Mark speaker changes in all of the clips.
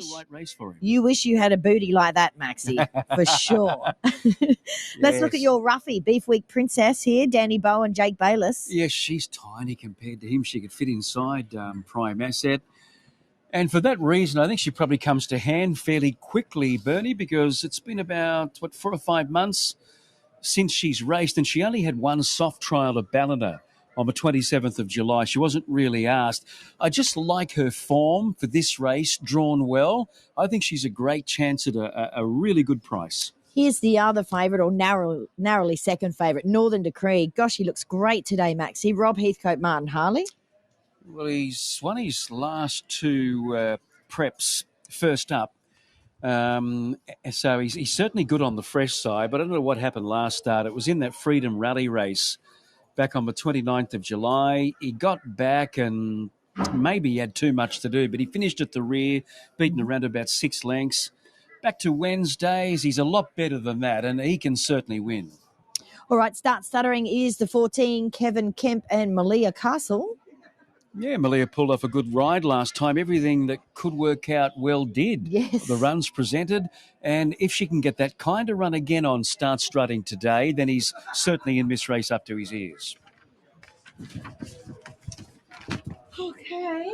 Speaker 1: the right race for him.
Speaker 2: You wish you had a booty like that, Maxie, for sure. Let's look at
Speaker 1: Yes.
Speaker 2: your roughie, Beef Week Princess here, Danny Bowe and Jake Bayless.
Speaker 1: Yes, she's tiny compared to him. She could fit inside Prime Asset. And for that reason, I think she probably comes to hand fairly quickly, Bernie, because it's been about, 4 or 5 months since she's raced, and she only had one soft trial at Ballina on the 27th of July. She wasn't really asked. I just like her form for this race, drawn well. I think she's a great chance at a really good price.
Speaker 2: Here's the other favourite, or narrowly second favourite, Northern Decree. Gosh, he looks great today, Maxie. Rob Heathcote, Martin Harley.
Speaker 1: Well, he's won his last two preps first up. So he's certainly good on the fresh side, but I don't know what happened last start. It was in that Freedom Rally race back on the 29th of July. He got back and maybe he had too much to do, but he finished at the rear, beaten around about 6 lengths. Back to Wednesdays, he's a lot better than that, and he can certainly win.
Speaker 2: All right, start stuttering is the 14, Kevin Kemp and Malia Castle.
Speaker 1: Yeah, Malia pulled off a good ride last time. Everything that could work out well did.
Speaker 2: Yes.
Speaker 1: The runs presented. And if she can get that kind of run again on Start Strutting today, then he's certainly in this race up to his ears.
Speaker 2: Okay.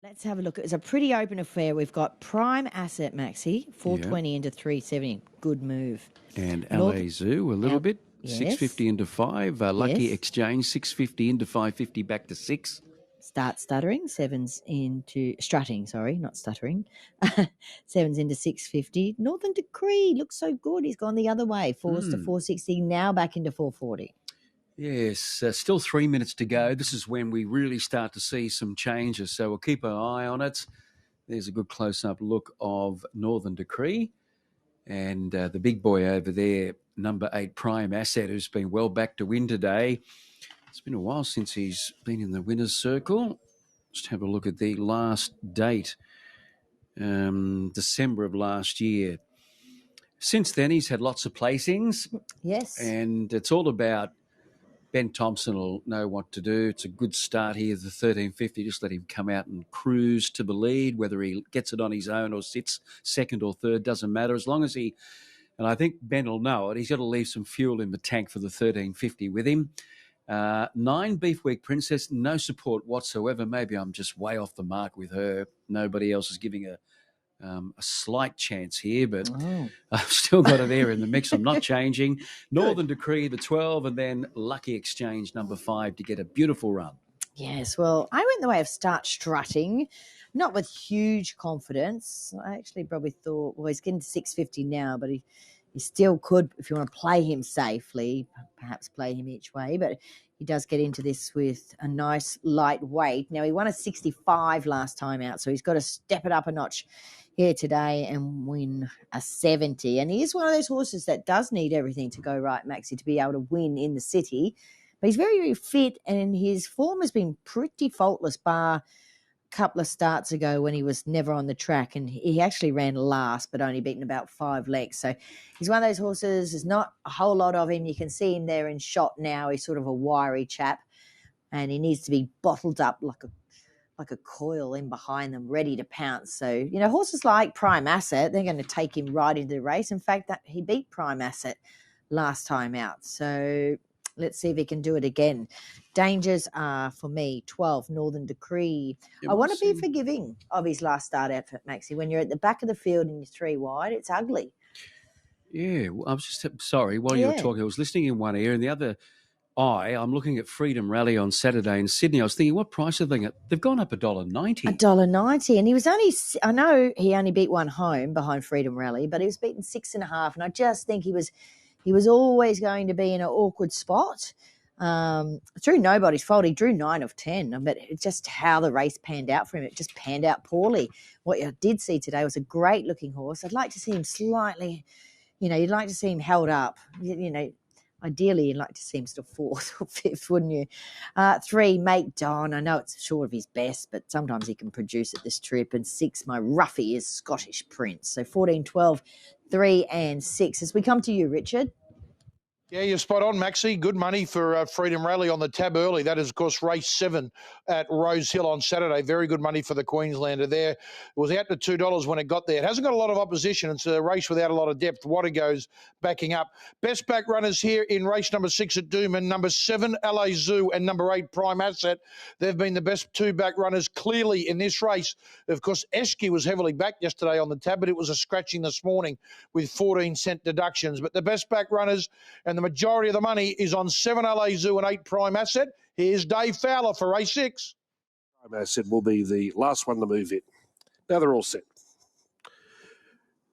Speaker 2: Let's have a look. It was a pretty open affair. We've got Prime Asset, Maxi, 420 into 370. Good move.
Speaker 1: And Allez Zou a little bit,
Speaker 2: yes.
Speaker 1: 650 into 5. Lucky
Speaker 2: Yes.
Speaker 1: Exchange, 650 into 550 back to 6.
Speaker 2: Start stuttering, sevens into strutting, sorry, not stuttering. Sevens into 650. Northern Decree looks so good. He's gone the other way. Fours to 460, now back into 440.
Speaker 1: Yes, still 3 minutes to go. This is when we really start to see some changes, so we'll keep an eye on it. There's a good close-up look of Northern Decree. And the big boy over there, number 8, Prime Asset, who's been well back to win today. It's been a while since he's been in the winner's circle. Just have a look at the last date, December of last year. Since then, he's had lots of placings.
Speaker 2: Yes.
Speaker 1: And it's all about Ben Thompson will know what to do. It's a good start here, the 1350. Just let him come out and cruise to the lead. Whether he gets it on his own or sits second or third, doesn't matter. As long as he, and I think Ben will know it, he's got to leave some fuel in the tank for the 1350 with him. 9, Beef Week Princess, no support whatsoever. Maybe I'm just way off the mark with her. Nobody else is giving a slight chance here, but I've still got her there in the mix. I'm not changing. Northern Decree, the 12, and then Lucky Exchange, number 5, to get a beautiful run.
Speaker 2: Yes, well, I went the way of start strutting, not with huge confidence. I actually probably thought, well, he's getting to 650 now, but he still could, if you want to play him safely, perhaps play him each way, but he does get into this with a nice light weight. Now, he won a 65 last time out, so he's got to step it up a notch here today and win a 70. And he is one of those horses that does need everything to go right, Maxie, to be able to win in the city. But he's very, very fit, and his form has been pretty faultless, bar a couple of starts ago when he was never on the track, and he actually ran last but only beaten about 5 lengths. So he's one of those horses, there's not a whole lot of him. You can see him there in shot now. He's sort of a wiry chap, and he needs to be bottled up like a coil in behind them, ready to pounce. So, horses like Prime Asset, they're going to take him right into the race. In fact, that he beat Prime Asset last time out. So let's see if he can do it again. Dangers are, for me, 12, Northern Decree. I want to be forgiving of his last start effort, Maxie. When you're at the back of the field and you're 3 wide, it's ugly.
Speaker 1: Yeah, I was just sorry while you were talking. I was listening in one ear and the other eye. I'm looking at Freedom Rally on Saturday in Sydney. I was thinking, what price are they at? They've gone up $1.90.
Speaker 2: $1.90, and he was only. I know he only beat one home behind Freedom Rally, but he was beaten 6.5, and I just think he was always going to be in an awkward spot. Through nobody's fault, he drew 9 of 10, but it's just how the race panned out for him. It just panned out poorly. What you did see today was a great-looking horse. I'd like to see him slightly. You'd like to see him held up. Ideally, you'd like to see him still 4th or 5th, wouldn't you? 3, Make Don. I know it's short of his best, but sometimes he can produce at this trip. And 6, my roughie is Scottish Prince. So 14, 12, 3 and 6. As we come to you, Richard.
Speaker 3: Yeah, you're spot on, Maxie. Good money for Freedom Rally on the tab early. That is, of course, race 7 at Rose Hill on Saturday. Very good money for the Queenslander there. It was out to $2 when it got there. It hasn't got a lot of opposition. It's a race without a lot of depth. Watergo's backing up. Best back runners here in race number 6 at Doomben. Number 7, Allez Zou, and number 8, Prime Asset. They've been the best 2 back runners clearly in this race. Of course, Esky was heavily backed yesterday on the tab, but it was a scratching this morning with 14-cent deductions. But the best back runners and the majority of the money is on 7 Allez Zou and 8 Prime Asset. Here's Dave Fowler for race 6.
Speaker 4: Prime Asset will be the last one to move in. Now they're all set.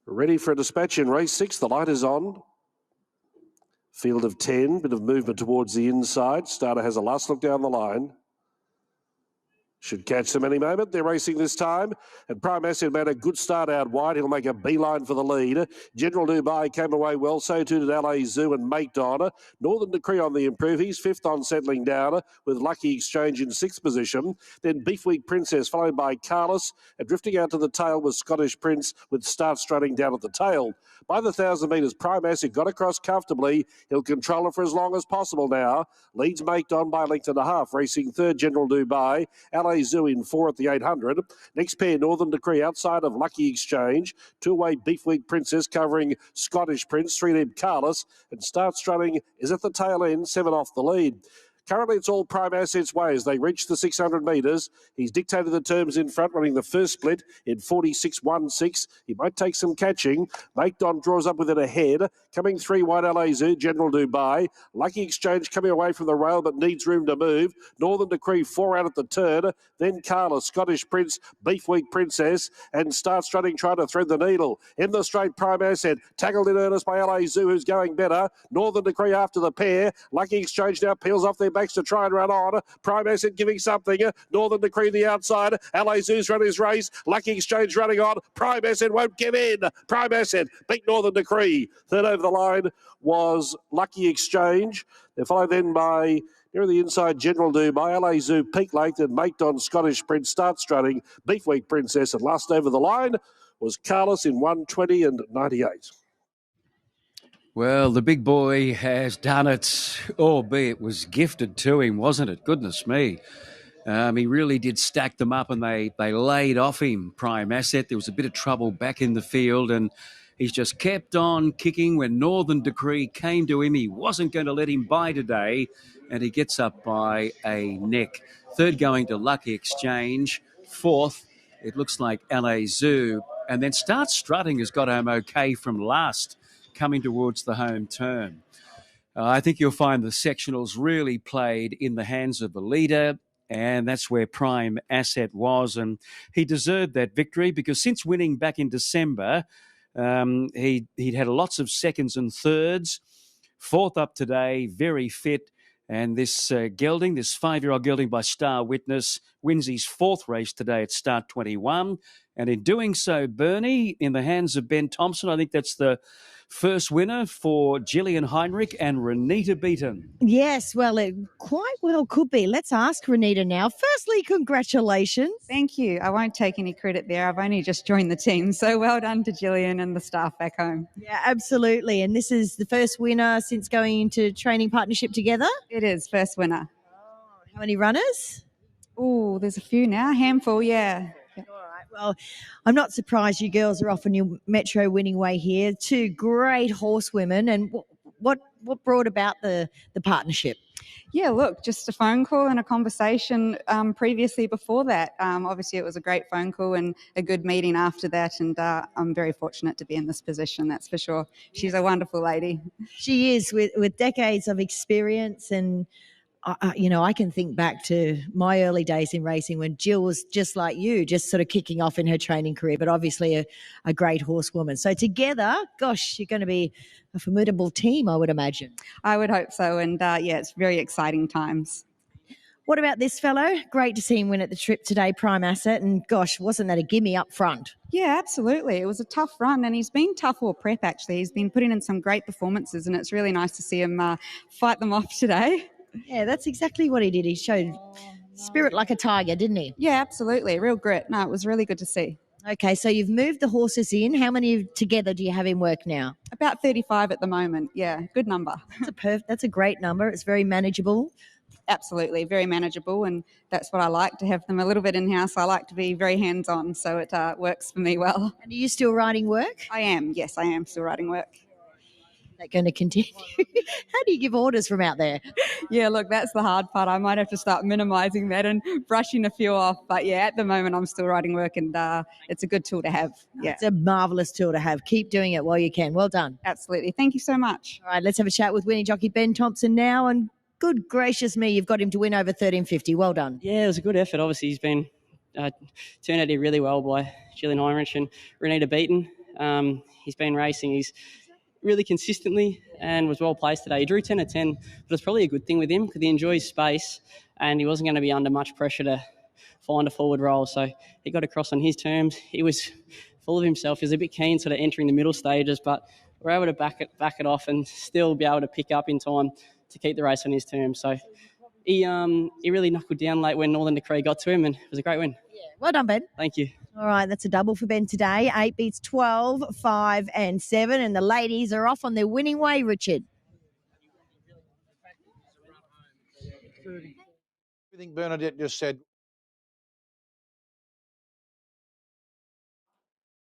Speaker 4: Ready for a dispatch in race 6. The light is on. Field of 10, bit of movement towards the inside. Starter has a last look down the line. Should catch them any moment. They're racing this time. And Prime Asset made a good start out wide. He'll make a beeline for the lead. General Dubai came away well. So too did Allez Zou and Make Don. Northern Decree on the improve. He's 5th on settling down with Lucky Exchange in 6th position. Then Beef Week Princess followed by Carlos. And drifting out to the tail was Scottish Prince with Start strutting down at the tail. By the 1,000 metres, Prime Asset got across comfortably. He'll control it for as long as possible now. Leads Make Don by 1.5 lengths. Racing 3rd, General Dubai. Allez Zou in 4 at the 800. Next pair, Northern Decree outside of Lucky Exchange. 2-away Beef Week Princess covering Scottish Prince. 3 named Carlos. And Start strutting is at the tail end. 7 off the lead. Currently, it's all Prime Assets way as they reach the 600 metres. He's dictated the terms in front, running the first split in 46.16. He might take some catching. Make Don draws up with it ahead. Coming 3 wide, Allez Zou, General Dubai. Lucky Exchange coming away from the rail but needs room to move. Northern Decree 4 out at the turn. Then Carla, Scottish Prince, Beef Week Princess, and Start Strutting trying to thread the needle. In the straight, Prime Asset, tackled in earnest by Allez Zou, who's going better. Northern Decree after the pair. Lucky Exchange now peels off their backs to try and run on. Prime Asset giving something. Northern Decree the outside. Allez Zou's run his race. Lucky Exchange running on. Prime Asset won't give in. Prime Asset beat Northern Decree. Third over the line was Lucky Exchange. They're followed then by near the inside, General Dubai, Allez Zou, Peak Lake, and Make Don, Scottish Prince, Start Strutting, Beef Week Princess, and last over the line was Carlos in 120 and 98.
Speaker 1: Well, the big boy has done it, albeit it was gifted to him, wasn't it? Goodness me. He really did stack them up and they laid off him, Prime Asset. There was a bit of trouble back in the field and he's just kept on kicking. When Northern Decree came to him, he wasn't going to let him by today and he gets up by a neck. Third going to Lucky Exchange. Fourth, it looks like Allez Zou. And then Start Strutting has got home okay from last, coming towards the home turn. I think you'll find the sectionals really played in the hands of the leader, and that's where Prime Asset was. And he deserved that victory because since winning back in December, he'd had lots of seconds and thirds. Fourth up today, very fit. And this gelding, this 5-year-old gelding by Star Witness, wins his fourth race today at Start 21. And in doing so, Bernie, in the hands of Ben Thompson, I think that's the first winner for Gillian Heinrich and Renita Beaton.
Speaker 2: Yes, well, it quite well could be. Let's ask Renita now. Firstly, congratulations.
Speaker 5: Thank you. I won't take any credit there. I've only just joined the team. So well done to Gillian and the staff back home.
Speaker 2: Yeah, absolutely. And this is the first winner since going into training partnership together?
Speaker 5: It is, first winner.
Speaker 2: How many runners?
Speaker 5: Oh, there's a few now. Handful, yeah.
Speaker 2: All right. Well, I'm not surprised you girls are off on your Metro winning way here. Two great horsewomen. And what brought about the partnership?
Speaker 5: Yeah, look, just a phone call and a conversation previously before that. Obviously, it was a great phone call and a good meeting after that. And I'm very fortunate to be in this position, that's for sure. She's a wonderful lady.
Speaker 2: She is, with decades of experience. And I can think back to my early days in racing when Jill was just like you, just sort of kicking off in her training career, but obviously a great horsewoman. So together, gosh, you're going to be a formidable team, I would imagine.
Speaker 5: I would hope so. And yeah, it's very exciting times.
Speaker 2: What about this fellow? Great to see him win at the trip today, Prime Asset. And gosh, wasn't that a gimme up front?
Speaker 5: Yeah, absolutely. It was a tough run and he's been tough all prep, actually. He's been putting in some great performances and it's really nice to see him fight them off today.
Speaker 2: Yeah, that's exactly what he did. He showed spirit like a tiger, didn't he?
Speaker 5: Yeah, absolutely. Real grit. No, it was really good to see.
Speaker 2: Okay, so you've moved the horses in. How many together do you have in work now?
Speaker 5: About 35 at the moment. Yeah, good number.
Speaker 2: That's a great number. It's very manageable.
Speaker 5: Absolutely, very manageable, and that's what I like, to have them a little bit in-house. I like to be very hands-on, so it works for me well.
Speaker 2: And are you still riding work?
Speaker 5: I am, yes, I am still riding work.
Speaker 2: That going to continue? How do you give orders from out there?
Speaker 5: Yeah, look, that's the hard part. I might have to start minimising that and brushing a few off. But yeah, at the moment I'm still riding work and it's a good tool to have. Yeah,
Speaker 2: it's a marvellous tool to have. Keep doing it while you can. Well done.
Speaker 5: Absolutely. Thank you so much.
Speaker 2: All right, let's have a chat with winning jockey Ben Thompson now. And good gracious me, you've got him to win over 13.50. Well done.
Speaker 6: Yeah, it was a good effort. Obviously, he's been turned out here really well by Gillian Heinrich and Renita Beaton. He's been racing. He's really consistently and was well placed today. He drew 10 of 10, but it's probably a good thing with him because he enjoys space and he wasn't going to be under much pressure to find a forward roll. So he got across on his terms. He was full of himself. He was a bit keen sort of entering the middle stages, but we're able to back it off and still be able to pick up in time to keep the race on his terms. So he really knuckled down late when Northern Decree got to him, and it was a great win.
Speaker 2: Yeah. Well done, Ben.
Speaker 6: Thank you.
Speaker 2: All right, that's a double for Ben today. 8 beats 12, 5 and 7. And the ladies are off on their winning way, Richard.
Speaker 3: Everything Bernadette just said.